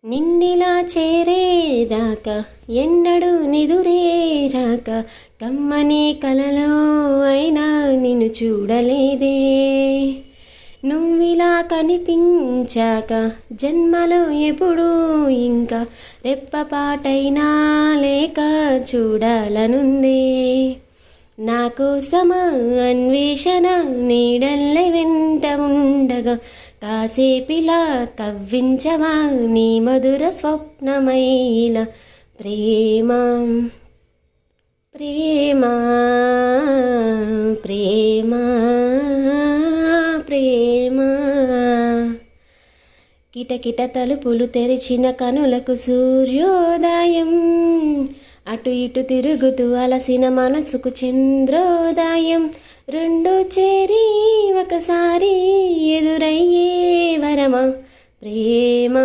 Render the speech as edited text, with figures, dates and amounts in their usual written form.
నిన్నిలా చేరేదాకా ఎన్నడూ నిదురేరాక కమ్మని కలలో అయినా నిన్ను చూడలేదే. నువ్విలా కనిపించాక జన్మలో ఎప్పుడూ ఇంకా రెప్పపాటైనా లేక చూడాలనుందే. నా కోసమా అన్వేషణ నీడల్లే వెంట ఉండగా కాసేపిలా కవ్వించవా నీ మధుర స్వప్నమైల ప్రేమ ప్రేమ ప్రేమ ప్రేమ. కిటకిట తలుపులు తెరిచిన కనులకు సూర్యోదయం, అటు ఇటు తిరుగుతూ అలసిన మనసుకు చంద్రోదయం. రెండు చేరి ఒకసారి ఎదురయ్యే వరమా ప్రేమ.